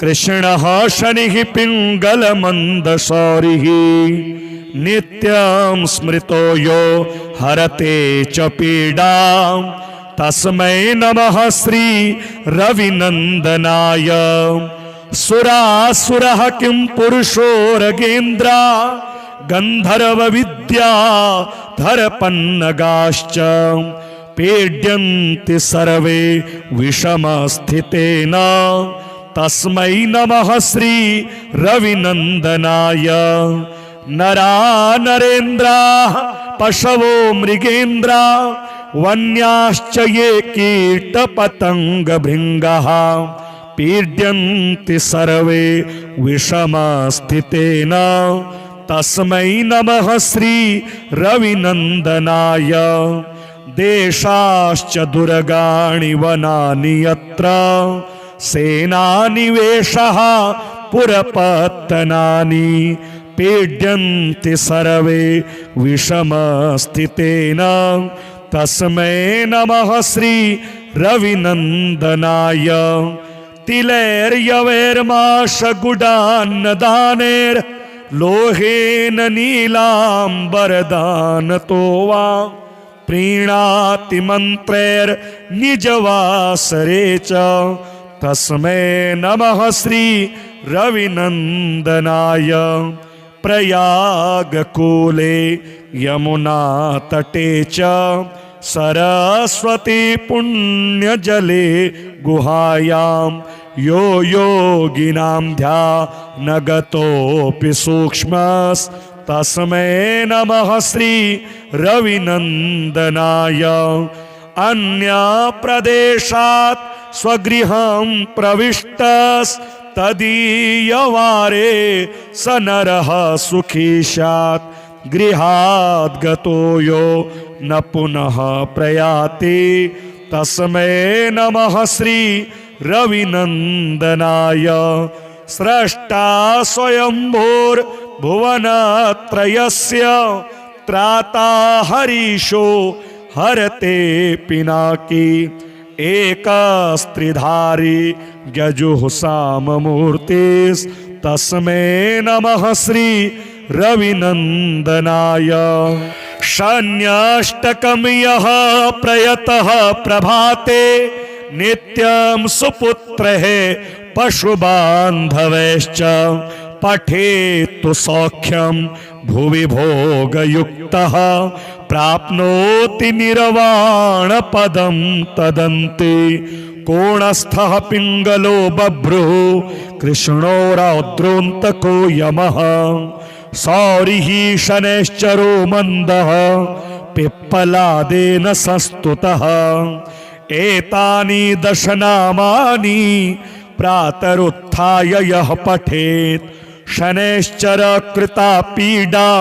कृष्णः शनिः पिङ्गलमन्दशौरिः नित्यं स्मृतो यो हरते च पीडां तस्मै नमः श्री रविनन्दनाय सुरासुरः किं पुरुषो रगेन्द्रा गन्धर्वविद्या धरपन्नगाश्च पीड्यन्ति सर्वे विषमस्थितेन तस्मै नमः श्री रविनन्दनाय नरा नरेन्द्राः पशवो मृगेन्द्रा वन्याश्च ये कीटपतङ्गभृङ्गः पीड्यन्ति सर्वे विषमस्थितेन तस्मै नमः श्री रविनन्दनाय देशाश्च दुर्गाणि वनानि यत्र सेनानिवेशः पुरपत्तनानि पीड्यन्ति सर्वे विषमस्थितेन तस्मै नमः श्री रविनन्दनाय तिलैर्यवैर्माशगुडान्नदानेर् लोहेन नीलाम्बरदानतो वा प्रीणाति मन्त्रैर्निजवासरे च तस्मै नमः श्री रविनन्दनाय प्रयागकूले यमुनातटे च सरस्वती पुण्यजले गुहायां यो योगिनां ध्यानगतोऽपि सूक्ष्मस्तस्मै नमः श्री रविनन्दनाय अन्यप्रदेशात् स्वगृहं प्रविष्टस्तदीयवारे स नरः सुखी स्यात् गृहाद् गतो यो न पुनः प्रयाति तस्मै नमः श्री रविनन्दनाय स्रष्टा स्वयंभूर्भुवनत्रयस्य त्राता हरीशो हरते पिनाकी एकस्त्रिधारी गजुः साममूर्तिस्तस्मै तस्मै नमः श्री रविनन्दनाय। शन्याष्टकं यः प्रयतः प्रभाते नित्यं सुपुत्रः पशुबान्धवैश्च पठेत्तु सौख्यं भुवि भोगयुक्तः प्राप्नोति निर्वाणपदं तदन्ते। कोणस्थः पिङ्गलो बभ्रुः कृष्णो रौद्रोऽन्तको यमः सौरिः शनैश्चरो मन्दः पिप्पलादेन संस्तुतः। एतानि दशनामानि प्रातरुत्थाय यः पठेत् शनैश्चर कृता पीडा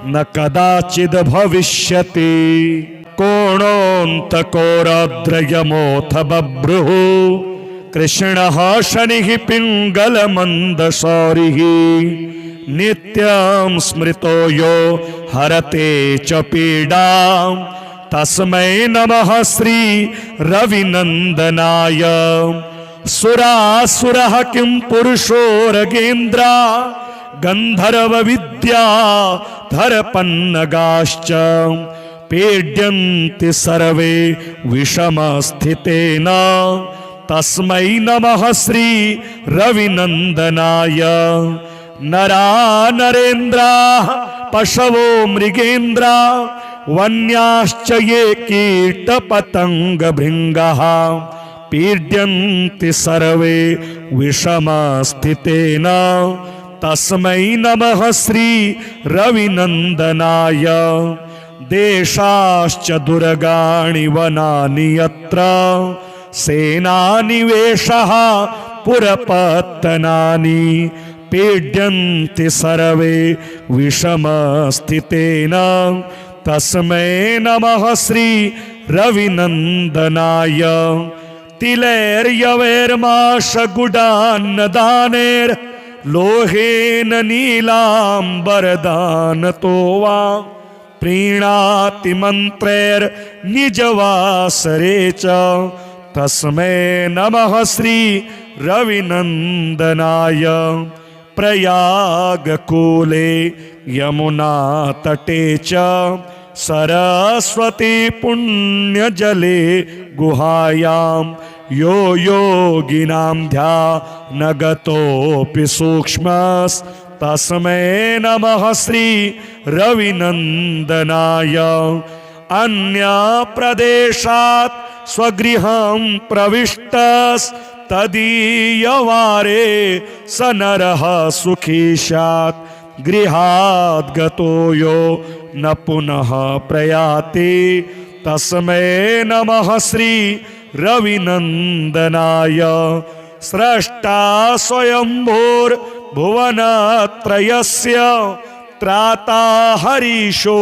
न कदाचिद् भविष्यति। कोणोऽन्तको रौद्रयमोऽथ बभ्रुः कृष्णः शनिः पिङ्गलमन्दशौरिः नित्यं स्मृतो यो हरते च पीडां तस्मै नमः श्री रविनन्दनाय। सुरासुरः किं पुरुषो रगेन्द्रा गन्धर्व विद्या धरपन्नगाश्च पीड्यन्ति सर्वे विषमस्थितेन तस्मै नमः श्री रविनन्दनाय। नरा नरेन्द्रा पशवो मृगेन्द्रा वन्याश्च ये कीटपतङ्गभृङ्गः पीड्यन्ति सर्वे विषमस्थितेन तस्मै नमः श्री रविनन्दनाय। देशाश्च दुर्गाणि वनानि यत्र सेनानिवेशः पुरपत्तनानि पीड्यन्ति सर्वे विषमस्थितेन तस्मै नमः श्री रविनन्दनाय। तिलैर्यवैर्माशगुडान्नदानैर् लोहेन नीलाम्बरदानतो वा प्रीणाति मन्त्रैर्निजवासरे च तस्मै नमः श्री रविनन्दनाय। प्रयागकूले यमुनातटे च सरस्वती पुण्यजले गुहायां यो योगिनां ध्यानगतोऽपि सूक्ष्मस्तस्मै नमः श्री रविनन्दनाय। अन्यप्रदेशात् स्वगृहं प्रविष्टस्तदीयवारे स नरः सुखी स्यात् गृहाद् गतो यो न पुनः प्रयाति तस्मै नमः श्री रविनन्दनाय। स्रष्टा स्वयंभूर्भुवनत्रयस्य त्राता हरीशो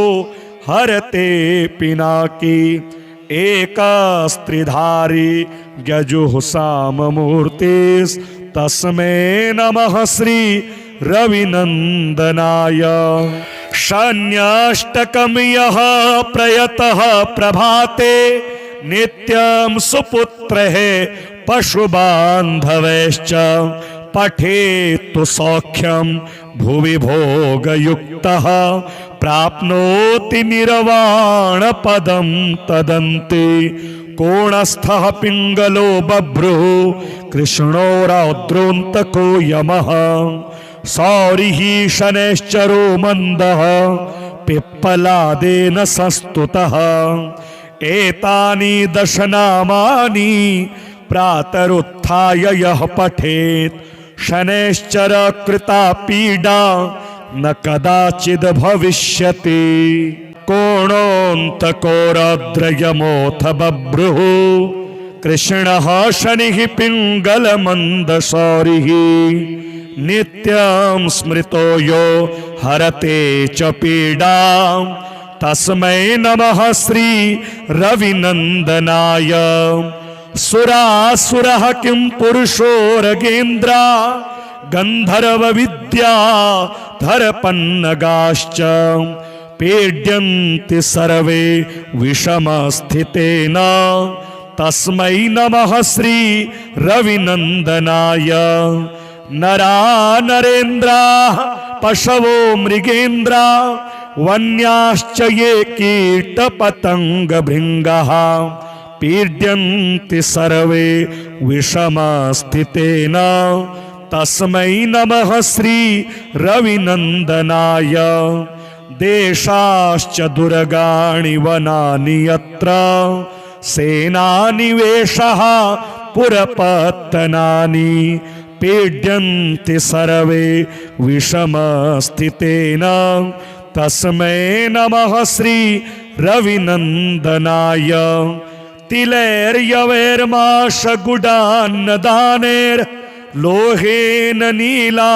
हरते पिनाकी एकस्त्रिधारी यजुः साममूर्तिस्तस्मै नमः श्री रविनन्दनाय। शन्याष्टकं यः प्रयतः प्रभाते नित्यं सुपुत्रः पशुबान्धवैश्च पठेत्तु सौख्यं भुवि भोगयुक्तः प्राप्नोति निर्वाणपदं तदन्ते। कोणस्थः पिङ्गलो बभ्रुः कृष्णो रौद्रोऽन्तको यमः सौरिः शनैश्चरो मन्दः पिप्पलादेन संस्तुतः। एतानि दशनामानि प्रातरुत्थाय यः पठेत् शनैश्चर कृता पीडा न कदाचिद् भविष्यति। कोणोऽन्तको रौद्रयमोऽथ बभ्रुः कृष्णः शनिः पिङ्गलमन्दशौरिः नित्यं स्मृतो यो हरते च पीडां तस्मै नमः श्री रविनन्दनाय। सुरासुरः किं पुरुषो रगेन्द्रा गन्धर्व विद्या धरपन्नगाश्च पीड्यन्ति सर्वे विषमस्थितेन तस्मै नमः श्री रविनन्दनाय। नरा नरेन्द्रा पशवो मृगेन्द्रा वन्याश्च ये कीटपतङ्गभृङ्गः पीड्यन्ति सर्वे विषमस्थितेन तस्मै नमः श्री रविनन्दनाय देशाश्च दुर्गाणि वनानि यत्र सेनानिवेशः पुरपत्तनानि पीड्यन्ति सर्वे विषमस्थितेन तस्मै नमः श्री रविनन्दनाय तिलैर्यवैर्माशगुडान्नदानेर् लोहेन नीलाम्बरदानतो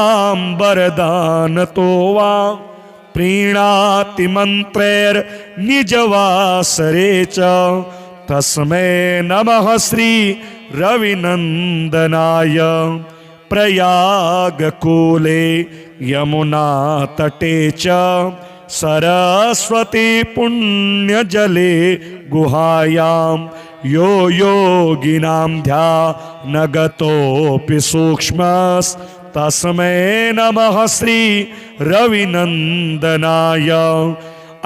वा प्रीणाति मन्त्रैर्निजवासरे च तस्मै नमः श्री रविनन्दनाय प्रयागकूले यमुनातटे च सरस्वती पुण्यजले गुहायां यो योगिनां ध्यानगतोऽपि सूक्ष्मस्तस्मै नमः श्री रविनन्दनाय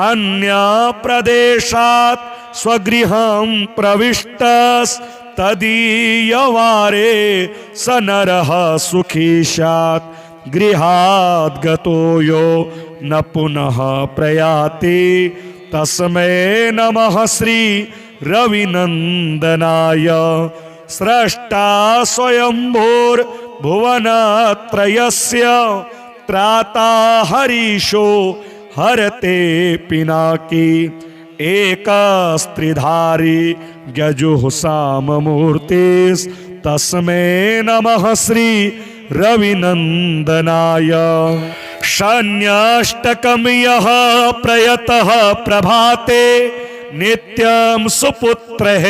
अन्यप्रदेशात् स्वगृहं प्रविष्टस्तदीयवारे स नरः सुखी स्यात् गृहाद् गतो यो न पुनः प्रयाति तस्मै नमः श्री रविनन्दनाय स्रष्टा स्वयंभूर्भुवनत्रयस्य त्राता हरीशो हरते पिनाकी एकस्त्रिधारी गजुः साममूर्तिस्तस्मै नमः श्री रविनन्दनाय शन्याष्टकं यः प्रयतः प्रभाते नित्यं सुपुत्रः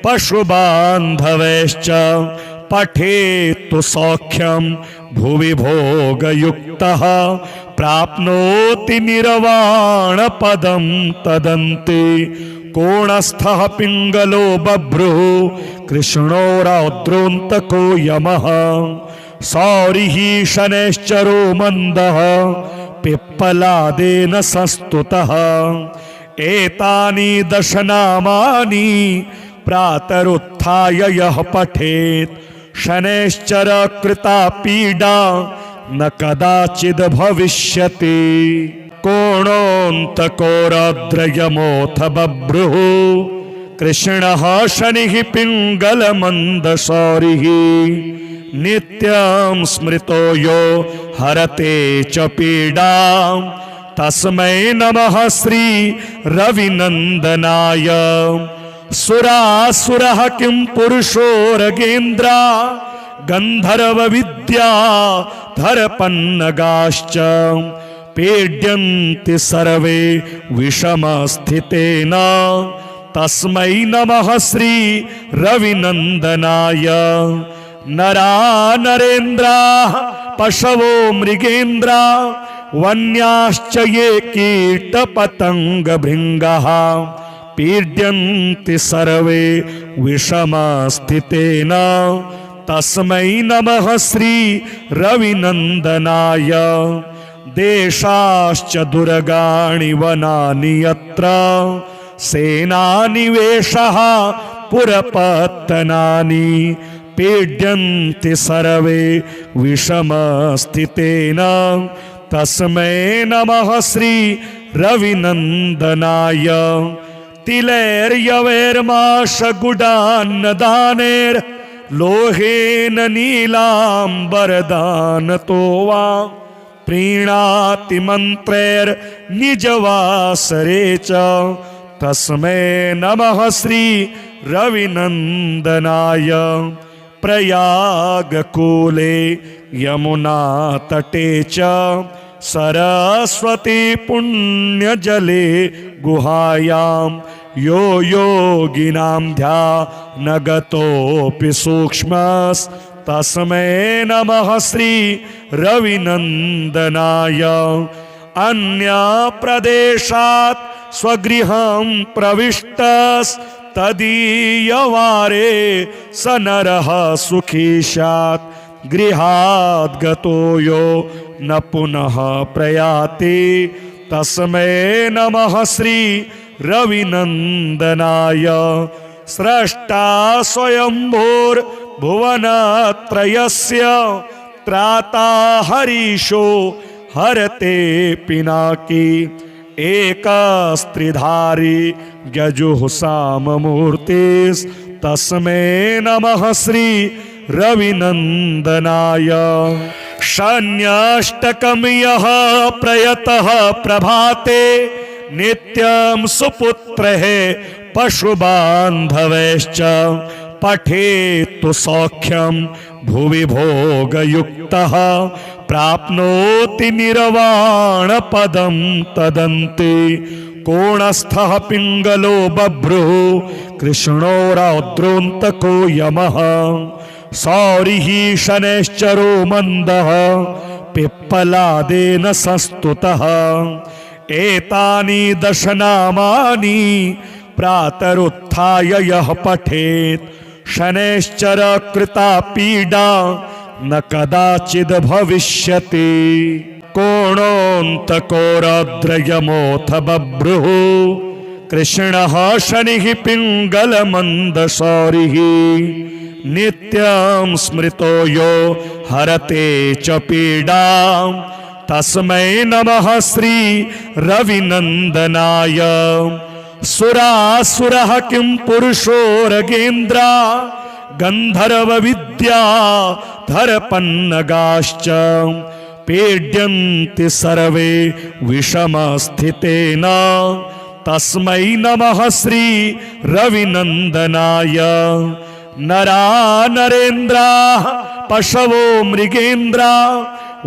पशुबान्धवैश्च पठेत्तु सौख्यं भुवि भोगयुक्तः प्राप्नोति निर्वाणपदं तदन्ते कोणस्थः पिङ्गलो बभ्रुः कृष्णो रौद्रोऽन्तको यमः सौरिः शनैश्चरो मन्दः पिप्पलादेन संस्तुतः एतानि दशनामानि प्रातरुत्थाय यः पठेत् शनैश्चर कृता पीडा न कदाचिद् भविष्यति कोणोऽन्तको रौद्रयमोऽथ बभ्रुः कृष्णः शनिः पिङ्गलमन्दशौरिः नित्यं स्मृतो यो हरते च पीडां तस्मै नमः श्री रविनन्दनाय सुरासुरः किं पुरुषो रगेन्द्रा गन्धर्वविद्या धरपन्नगाश्च पीड्यन्ति सर्वे विषमस्थितेन तस्मै नमः श्री रविनन्दनाय नरा नरेन्द्रा पशवो मृगेन्द्रा वन्याश्च ये कीटपतङ्गभृङ्गः पीड्यन्ति सर्वे विषमस्थितेन तस्मै नमः श्री रविनन्दनाय देशाश्च दुर्गाणि वनानि यत्र सेनानिवेशः पुरपत्तनानि पीड्यन्ति सर्वे विषमस्थितेन तस्मै नमः श्री रविनन्दनाय तिलैर्यवैर्माशगुडान्नदानेर् लोहेन नीलाम्बरदानतो वा प्रीणाति मन्त्रैर्निजवासरे च तस्मै नमः श्री रविनन्दनाय प्रयागकूले यमुनातटे च सरस्वती पुण्यजले गुहायां यो योगिनां ध्यानगतोऽपि सूक्ष्मस्तस्मै नमः श्री रविनन्दनाय अन्यप्रदेशात् स्वगृहं प्रविष्टस्तदीयवारे स नरः सुखी स्यात् गृहाद् गतो यो न पुनः प्रयाति तस्मै नमः श्री रविनन्दनाय स्रष्टा स्वयंभूर्भुवनत्रयस्य त्राता हरीशो हरते पिनाकी एकस्त्रिधारी यजुःसाममूर्तिस्तस्मै नमः श्री रविनन्दनाय शन्याष्टकं यः प्रयतः प्रभाते नित्यं सुपुत्रः पशुबान्धवैश्च पठेत्तु सौख्यं भुवि भोगयुक्तः प्राप्नोति निर्वाणपदं तदन्ते कोणस्थः पिङ्गलो बभ्रुः कृष्णो रौद्रोऽन्तको यमः सौरिः शनैश्चरो मन्दः पिप्पलादेन संस्तुतः एतानि दशनामानि प्रातरुत्थाय यः पठेत् शनैश्चर कृता पीडा न कदाचिद् भविष्यति कोणोऽन्तको रौद्रयमोऽथ बभ्रुः कृष्णः शनिः पिङ्गलमन्दशौरिः नित्यं स्मृतो यो हरते च पीडां तस्मै नमः श्री रविनन्दनाय सुरासुरः किं पुरुषोरगेन्द्रा गन्धर्वविद्या धरपन्नगाश्च पीड्यन्ति सर्वे विषमस्थितेन तस्मै नमः श्री रविनन्दनाय नरा नरेन्द्राः पशवो मृगेन्द्रा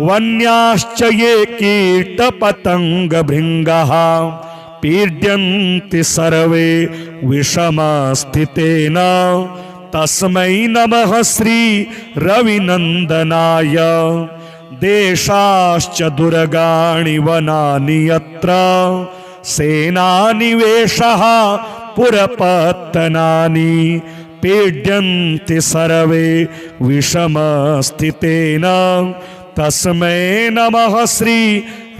वन्याश्च ये कीटपतङ्गभृङ्गः पीड्यन्ति सर्वे विषमस्थितेन तस्मै नमः श्री रविनन्दनाय देशाश्च दुर्गाणि वनानि यत्र सेनानिवेशः पुरपत्तनानि पीड्यन्ति सर्वे विषमस्थितेन तस्मै नमः श्री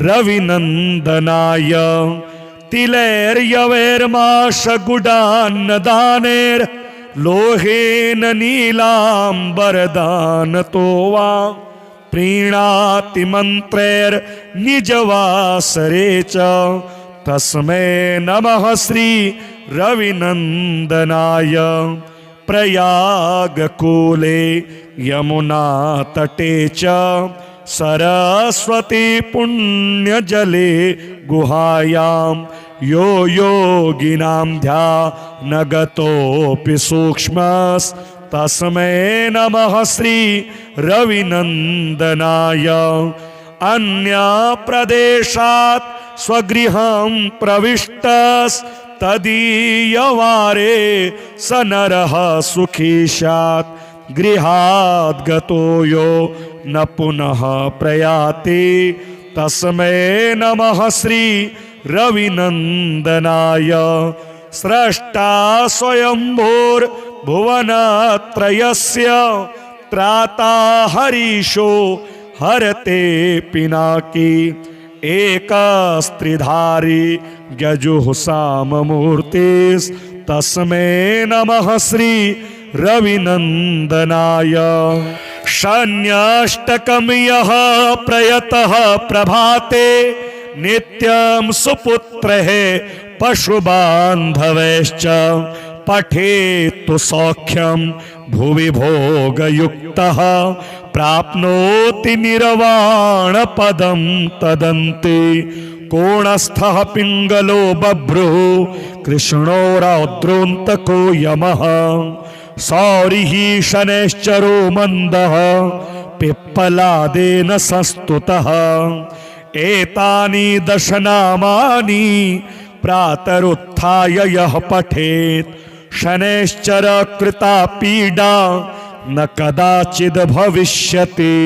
रविनन्दनाय तिलैर्यवैर्माशगुडान्नदानैर्लोहेन नीलाम्बरदानतो वा प्रीणाति मन्त्रैर्निजवासरे च तस्मै नमः श्री रविनन्दनाय प्रयागकूले यमुनातटे च सरस्वती पुण्यजले गुहायां यो योगिनां ध्यानगतोऽपि सूक्ष्मस्तस्मै नमः श्री रविनन्दनाय अन्यप्रदेशात् स्वगृहं प्रविष्टस्तदीयवारे स नरः सुखी स्यात् गृहाद् गतो यो न पुनः प्रयाति तस्मै नमः श्री रविनन्दनाय स्रष्टा स्वयंभूर्भुवनत्रयस्य त्राता हरीशो हरते पिनाकी एकस्त्रिधारी यजुःसाममूर्तिस्तस्मै नमः श्री रविनन्दनाय शन्याष्टकं यः प्रयतः प्रभाते नित्यं सुपुत्रः पशुबान्धवैश्च पठेत्तु सौख्यं भुवि भोगयुक्तः प्राप्नोति निर्वाणपदं तदन्ते कोणस्थः पिङ्गलो बभ्रुः कृष्णो रौद्रोऽन्तको यमः सौरिः शनैश्चरो मन्दः पिप्पलादेन संस्तुतः एतानि दशनामानि प्रातरुत्थाय यः पठेत् शनैश्चर कृता पीडा न कदाचिद् भविष्यति।